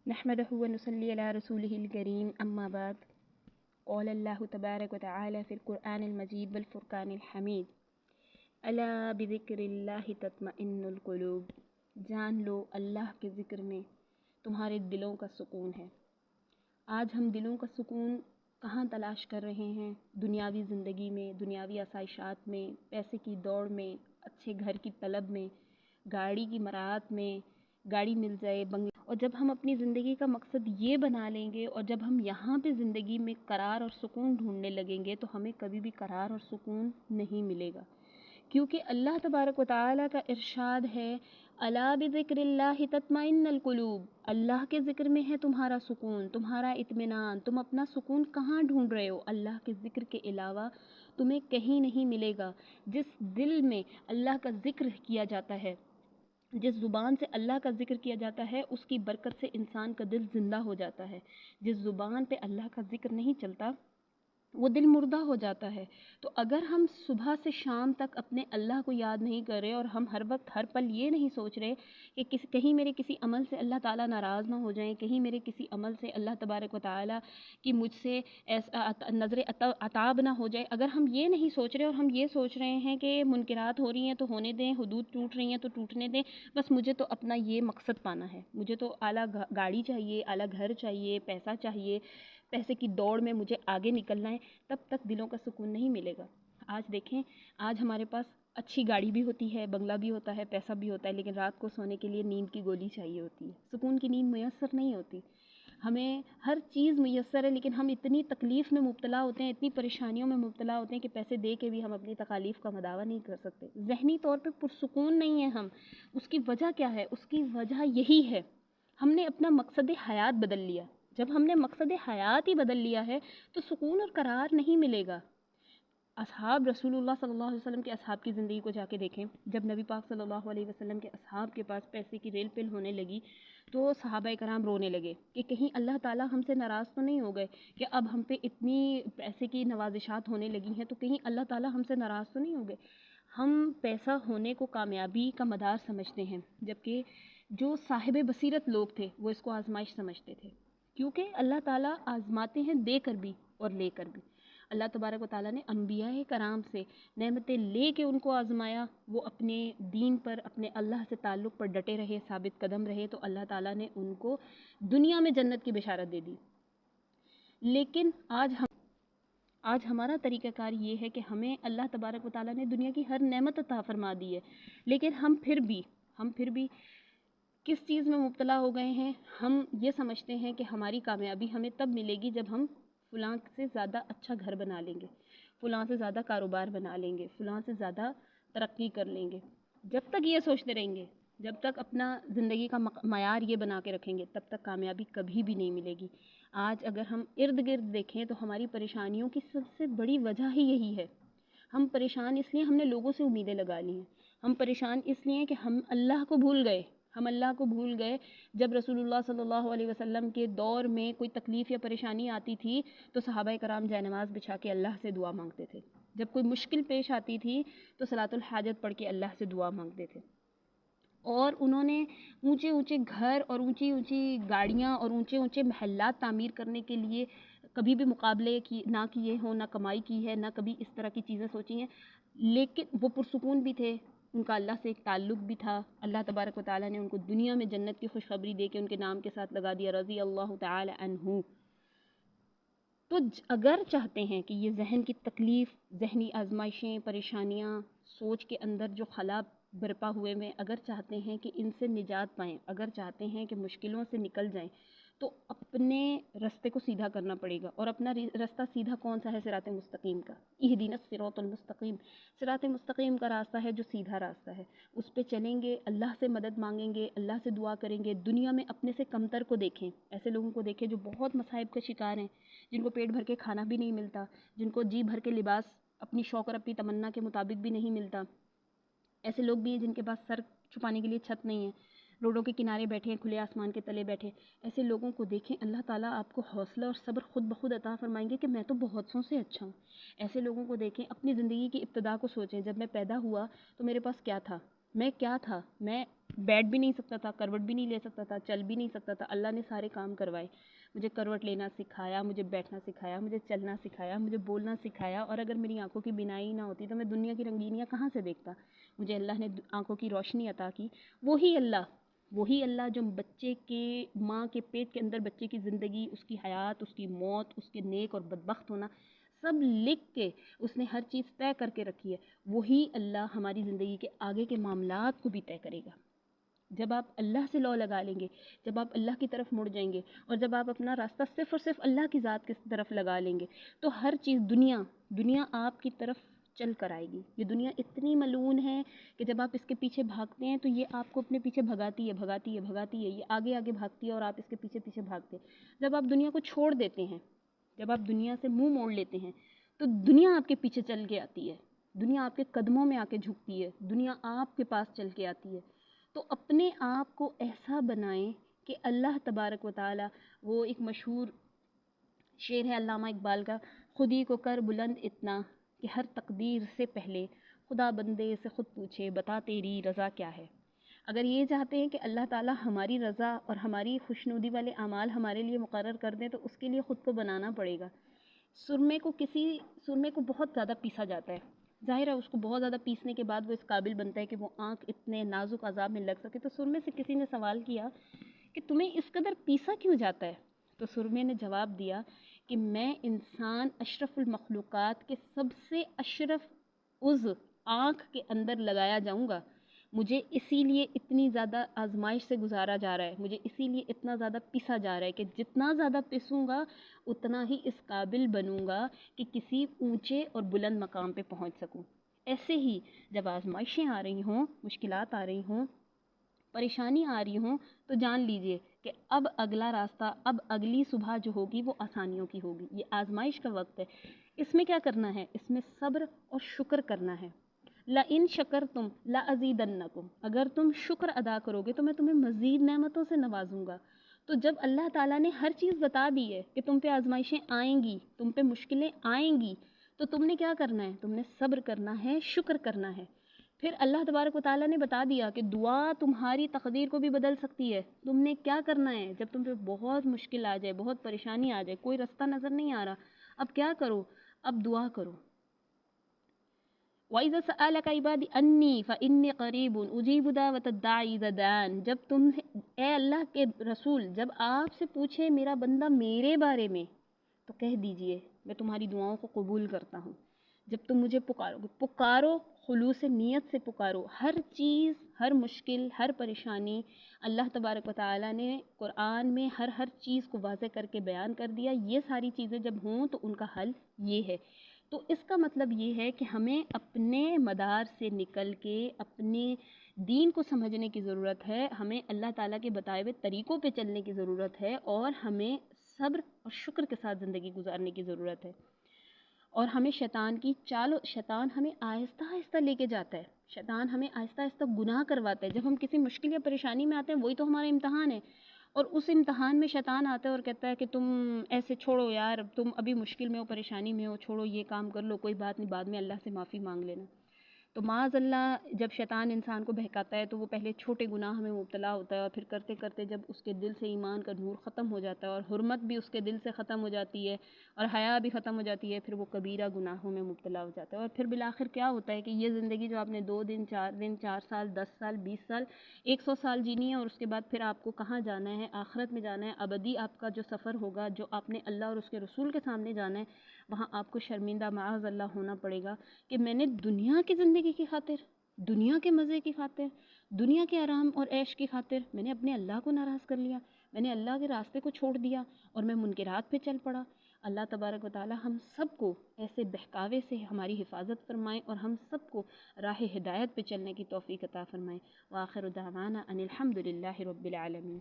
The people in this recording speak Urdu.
نحمده ونصلي على رسوله الكريم أما بعد قال الله تبارك وتعالى في القرآن المجيد والفرقان الحميد ألا بذكر الله تطمئن القلوب جان لو اللہ کے ذکر میں تمہارے دلوں کا سکون ہے۔ آج ہم دلوں کا سکون کہاں تلاش کر رہے ہیں؟ دنیاوی زندگی میں، دنیاوی آسائشات میں، پیسے کی دوڑ میں، اچھے گھر کی طلب میں، گاڑی کی مراعات میں، گاڑی مل جائے، بنگلہ۔ اور جب ہم اپنی زندگی کا مقصد یہ بنا لیں گے اور جب ہم یہاں پہ زندگی میں قرار اور سکون ڈھونڈنے لگیں گے تو ہمیں کبھی بھی قرار اور سکون نہیں ملے گا، کیونکہ اللہ تبارک و تعالیٰ کا ارشاد ہے الا بذکر اللہ تطمئن القلوب، اللہ کے ذکر میں ہے تمہارا سکون، تمہارا اطمینان۔ تم اپنا سکون کہاں ڈھونڈ رہے ہو؟ اللہ کے ذکر کے علاوہ تمہیں کہیں نہیں ملے گا۔ جس دل میں اللہ کا ذکر کیا جاتا ہے، جس زبان سے اللہ کا ذکر کیا جاتا ہے، اس کی برکت سے انسان کا دل زندہ ہو جاتا ہے۔ جس زبان پہ اللہ کا ذکر نہیں چلتا وہ دل مردہ ہو جاتا ہے۔ تو اگر ہم صبح سے شام تک اپنے اللہ کو یاد نہیں کر رہے اور ہم ہر وقت ہر پل یہ نہیں سوچ رہے کہ کہیں میرے کسی عمل سے اللہ تعالیٰ ناراض نہ ہو جائیں، کہیں میرے کسی عمل سے اللہ تبارک و تعالیٰ کی مجھ سے ایسا نظر عتاب نہ ہو جائے، اگر ہم یہ نہیں سوچ رہے اور ہم یہ سوچ رہے ہیں کہ منکرات ہو رہی ہیں تو ہونے دیں، حدود ٹوٹ رہی ہیں تو ٹوٹنے دیں، بس مجھے تو اپنا یہ مقصد پانا ہے، مجھے تو اعلیٰ گاڑی چاہیے، اعلیٰ گھر چاہیے، پیسہ چاہیے، پیسے کی دوڑ میں مجھے آگے نکلنا ہے، تب تک دلوں کا سکون نہیں ملے گا۔ آج دیکھیں، آج ہمارے پاس اچھی گاڑی بھی ہوتی ہے، بنگلہ بھی ہوتا ہے، پیسہ بھی ہوتا ہے، لیکن رات کو سونے کے لیے نیند کی گولی چاہیے ہوتی ہے، سکون کی نیند میسر نہیں ہوتی۔ ہمیں ہر چیز میسر ہے لیکن ہم اتنی تکلیف میں مبتلا ہوتے ہیں، اتنی پریشانیوں میں مبتلا ہوتے ہیں کہ پیسے دے کے بھی ہم اپنی تکالیف کا مداوع نہیں کر سکتے۔ ذہنی طور پہ پرسکون نہیں ہیں ہم۔ اس کی وجہ کیا ہے؟ اس کی وجہ یہی ہے، ہم نے اپنا مقصد حیات بدل لیا۔ جب ہم نے مقصد حیات ہی بدل لیا ہے تو سکون اور قرار نہیں ملے گا۔ اصحاب رسول اللہ صلی اللہ علیہ وسلم کے اصحاب کی زندگی کو جا کے دیکھیں، جب نبی پاک صلی اللہ علیہ وسلم کے اصحاب کے پاس پیسے کی ریل پل ہونے لگی تو صحابہ کرام رونے لگے کہ کہیں اللہ تعالیٰ ہم سے ناراض تو نہیں ہو گئے کہ اب ہم پہ اتنی پیسے کی نوازشات ہونے لگی ہیں تو کہیں اللہ تعالیٰ ہم سے ناراض تو نہیں ہو گئے۔ ہم پیسہ ہونے کو کامیابی کا مدار سمجھتے ہیں، جبکہ جو صاحب بصیرت لوگ تھے وہ اس کو آزمائش سمجھتے تھے، کیونکہ اللہ تعالیٰ آزماتے ہیں دے کر بھی اور لے کر بھی۔ اللہ تبارک و تعالیٰ نے انبیاء کرام سے نعمتیں لے کے ان کو آزمایا، وہ اپنے دین پر، اپنے اللہ سے تعلق پر ڈٹے رہے، ثابت قدم رہے، تو اللہ تعالیٰ نے ان کو دنیا میں جنت کی بشارت دے دی۔ لیکن آج ہمارا طریقہ کار یہ ہے کہ ہمیں اللہ تبارک و تعالیٰ نے دنیا کی ہر نعمت عطا فرما دی ہے، لیکن ہم پھر بھی کس چیز میں مبتلا ہو گئے ہیں؟ ہم یہ سمجھتے ہیں کہ ہماری کامیابی ہمیں تب ملے گی جب ہم فلاں سے زیادہ اچھا گھر بنا لیں گے، فلاں سے زیادہ کاروبار بنا لیں گے، فلاں سے زیادہ ترقی کر لیں گے۔ جب تک یہ سوچتے رہیں گے، جب تک اپنا زندگی کا معیار یہ بنا کے رکھیں گے، تب تک کامیابی کبھی بھی نہیں ملے گی۔ آج اگر ہم ارد گرد دیکھیں تو ہماری پریشانیوں کی سب سے بڑی وجہ ہی یہی ہے۔ ہم پریشان اس لیے ہم نے لوگوں سے امیدیں لگا لی ہیں، ہم پریشان اس لیے کہ ہم اللہ کو بھول گئے۔ ہم اللہ کو بھول گئے۔ جب رسول اللہ صلی اللہ علیہ وسلم کے دور میں کوئی تکلیف یا پریشانی آتی تھی تو صحابہ کرام جائے نماز بچھا کے اللہ سے دعا مانگتے تھے۔ جب کوئی مشکل پیش آتی تھی تو صلاۃ الحاجت پڑھ کے اللہ سے دعا مانگتے تھے، اور انہوں نے اونچے اونچے گھر اور اونچی اونچی گاڑیاں اور اونچے اونچے محلات تعمیر کرنے کے لیے کبھی بھی مقابلے نہ کیے ہوں، نہ کمائی کی ہے، نہ کبھی اس طرح کی چیزیں سوچی ہیں، لیکن وہ پرسکون بھی تھے، ان کا اللہ سے ایک تعلق بھی تھا۔ اللہ تبارک و تعالیٰ نے ان کو دنیا میں جنت کی خوشخبری دے کے ان کے نام کے ساتھ لگا دیا رضی اللہ تعالی عنہ۔ تو اگر چاہتے ہیں کہ یہ ذہن کی تکلیف، ذہنی آزمائشیں، پریشانیاں، سوچ کے اندر جو خلا برپا ہوئے میں، اگر چاہتے ہیں کہ ان سے نجات پائیں، اگر چاہتے ہیں کہ مشکلوں سے نکل جائیں، تو اپنے رستے کو سیدھا کرنا پڑے گا۔ اور اپنا رستہ سیدھا کون سا ہے؟ صراط مستقیم کا۔ اہدنا الصراط المستقیم، صراط مستقیم کا راستہ ہے جو سیدھا راستہ ہے، اس پہ چلیں گے، اللہ سے مدد مانگیں گے، اللہ سے دعا کریں گے۔ دنیا میں اپنے سے کمتر کو دیکھیں، ایسے لوگوں کو دیکھیں جو بہت مصائب کا شکار ہیں، جن کو پیٹ بھر کے کھانا بھی نہیں ملتا، جن کو جی بھر کے لباس اپنی شوق اور اپنی تمنا کے مطابق بھی نہیں ملتا۔ ایسے لوگ بھی ہیں جن کے پاس سر چھپانے کے لیے چھت نہیں ہے، روڈوں کے کنارے بیٹھے ہیں، کھلے آسمان کے تلے بیٹھے۔ ایسے لوگوں کو دیکھیں، اللہ تعالیٰ آپ کو حوصلہ اور صبر خود بخود عطا فرمائیں گے کہ میں تو بہت سو سے اچھا ہوں۔ ایسے لوگوں کو دیکھیں، اپنی زندگی کی ابتدا کو سوچیں، جب میں پیدا ہوا تو میرے پاس کیا تھا، میں کیا تھا، میں بیٹھ بھی نہیں سکتا تھا، کروٹ بھی نہیں لے سکتا تھا، چل بھی نہیں سکتا تھا. اللہ نے سارے کام کروائے. مجھے کروٹ لینا سکھایا، مجھے بیٹھنا سکھایا، مجھے چلنا سکھایا، مجھے بولنا سکھایا. اور اگر میری آنکھوں کی بینائی نہ ہوتی تو میں دنیا کی رنگینیاں کہاں سے دیکھتا. مجھے اللہ نے آنکھوں کی روشنی عطا کی. وہی اللہ جو بچے کے ماں کے پیٹ کے اندر بچے کی زندگی، اس کی حیات، اس کی موت، اس کے نیک اور بدبخت ہونا سب لکھ کے اس نے ہر چیز طے کر کے رکھی ہے، وہی اللہ ہماری زندگی کے آگے کے معاملات کو بھی طے کرے گا. جب آپ اللہ سے لو لگا لیں گے، جب آپ اللہ کی طرف مڑ جائیں گے، اور جب آپ اپنا راستہ صرف اور صرف اللہ کی ذات کی طرف لگا لیں گے، تو ہر چیز دنیا آپ کی طرف چل کر آئے گی. یہ دنیا اتنی ملعون ہے کہ جب آپ اس کے پیچھے بھاگتے ہیں تو یہ آپ کو اپنے پیچھے بھگاتی ہے. یہ آگے بھاگتی ہے اور آپ اس کے پیچھے بھاگتے ہیں. جب آپ دنیا کو چھوڑ دیتے ہیں، جب آپ دنیا سے منہ موڑ لیتے ہیں، تو دنیا آپ کے پیچھے چل کے آتی ہے، دنیا آپ کے قدموں میں آ کے جھکتی ہے، دنیا آپ کے پاس چل کے آتی ہے. تو اپنے آپ کو ایسا بنائیں کہ اللہ تبارک و تعالی، وہ ایک مشہور شعر ہے علامہ اقبال کا، خود ہی کو کر بلند اتنا کہ ہر تقدیر سے پہلے خدا بندے سے خود پوچھے بتا تیری رضا کیا ہے. اگر یہ چاہتے ہیں کہ اللہ تعالی ہماری رضا اور ہماری خوشنودی والے اعمال ہمارے لیے مقرر کر دیں، تو اس کے لیے خود کو بنانا پڑے گا. سرمے کو بہت زیادہ پیسا جاتا ہے. ظاہر ہے اس کو بہت زیادہ پیسنے کے بعد وہ اس قابل بنتا ہے کہ وہ آنکھ اتنے نازک عذاب میں لگ سکے. تو سرمے سے کسی نے سوال کیا کہ تمہیں اس قدر پیسا کیوں جاتا ہے؟ تو سرمے نے جواب دیا کہ میں انسان اشرف المخلوقات کے سب سے اشرف عضو آنکھ کے اندر لگایا جاؤں گا. مجھے اسی لیے اتنی زیادہ آزمائش سے گزارا جا رہا ہے، مجھے اسی لیے اتنا زیادہ پیسا جا رہا ہے کہ جتنا زیادہ پیسوں گا اتنا ہی اس قابل بنوں گا کہ کسی اونچے اور بلند مقام پہ پہنچ سکوں. ایسے ہی جب آزمائشیں آ رہی ہوں، مشکلات آ رہی ہوں، پریشانی آ رہی ہوں، تو جان لیجئے کہ اب اگلا راستہ، اب اگلی صبح جو ہوگی وہ آسانیوں کی ہوگی. یہ آزمائش کا وقت ہے. اس میں کیا کرنا ہے؟ اس میں صبر اور شکر کرنا ہے. لَإِن شَكَرْتُمْ لَأَزِيدَنَّكُمْ، اگر تم شکر ادا کرو گے تو میں تمہیں مزید نعمتوں سے نوازوں گا. تو جب اللہ تعالیٰ نے ہر چیز بتا دی ہے کہ تم پہ آزمائشیں آئیں گی، تم پہ مشکلیں آئیں گی، تو تم نے کیا کرنا ہے؟ تم نے صبر کرنا ہے، شکر کرنا ہے. پھر اللہ تبارک و تعالیٰ نے بتا دیا کہ دعا تمہاری تقدیر کو بھی بدل سکتی ہے. تم نے کیا کرنا ہے؟ جب تم پہ بہت مشکل آ جائے، بہت پریشانی آ جائے، کوئی رستہ نظر نہیں آ رہا، اب کیا کرو؟ اب دعا کرو. وَإِذَا سَأَلَكَ عِبَادِي أَنِّي فَإِنِّي قَرِيبٌ أُجِيبُ دَعْوَةَ الدَّاعِ إِذَا دَعَانِ. جب تم، اے اللہ کے رسول، جب آپ سے پوچھے میرا بندہ میرے بارے میں، تو کہہ دیجئے میں تمہاری دعاؤں کو قبول کرتا ہوں. جب تم مجھے پکارو خلوص نیت سے پکارو. ہر چیز، ہر مشکل، ہر پریشانی اللہ تبارک و تعالیٰ نے قرآن میں ہر چیز کو واضح کر کے بیان کر دیا. یہ ساری چیزیں جب ہوں تو ان کا حل یہ ہے. تو اس کا مطلب یہ ہے کہ ہمیں اپنے مدار سے نکل کے اپنے دین کو سمجھنے کی ضرورت ہے. ہمیں اللہ تعالیٰ کے بتائے ہوئے طریقوں پہ چلنے کی ضرورت ہے، اور ہمیں صبر اور شکر کے ساتھ زندگی گزارنے کی ضرورت ہے. اور ہمیں شیطان ہمیں آہستہ آہستہ لے کے جاتا ہے. شیطان ہمیں آہستہ آہستہ گناہ کرواتا ہے. جب ہم کسی مشکل یا پریشانی میں آتے ہیں، وہی تو ہمارا امتحان ہے. اور اس امتحان میں شیطان آتا ہے اور کہتا ہے کہ تم ایسے چھوڑو یار، تم ابھی مشکل میں ہو، پریشانی میں ہو، چھوڑو یہ کام کر لو، کوئی بات نہیں، بعد میں اللہ سے معافی مانگ لینا. تو معاذ اللہ جب شیطان انسان کو بہکاتا ہے تو وہ پہلے چھوٹے گناہ میں مبتلا ہوتا ہے، اور پھر کرتے کرتے جب اس کے دل سے ایمان کا نور ختم ہو جاتا ہے اور حرمت بھی اس کے دل سے ختم ہو جاتی ہے اور حیا بھی ختم ہو جاتی ہے، پھر وہ کبیرہ گناہوں میں مبتلا ہو جاتا ہے. اور پھر بالآخر کیا ہوتا ہے کہ یہ زندگی جو آپ نے 2 دن 4 سال 10 سال 20 سال 100 سال جینی ہے، اور اس کے بعد پھر آپ کو کہاں جانا ہے؟ آخرت میں جانا ہے. ابدی آپ کا جو سفر ہوگا، جو آپ نے اللہ اور اس کے رسول کے سامنے جانا ہے، وہاں آپ کو شرمندہ معاذ اللہ ہونا پڑے گا کہ میں نے دنیا کی زندگی کی خاطر، دنیا کے مزے کی خاطر، دنیا کے آرام اور عیش کی خاطر میں نے اپنے اللہ کو ناراض کر لیا، میں نے اللہ کے راستے کو چھوڑ دیا اور میں منکرات پہ چل پڑا. اللہ تبارک و تعالی ہم سب کو ایسے بہکاوے سے ہماری حفاظت فرمائے اور ہم سب کو راہ ہدایت پہ چلنے کی توفیق عطا فرمائے. وآخر دعوانا ان الحمد للہ رب العالمین.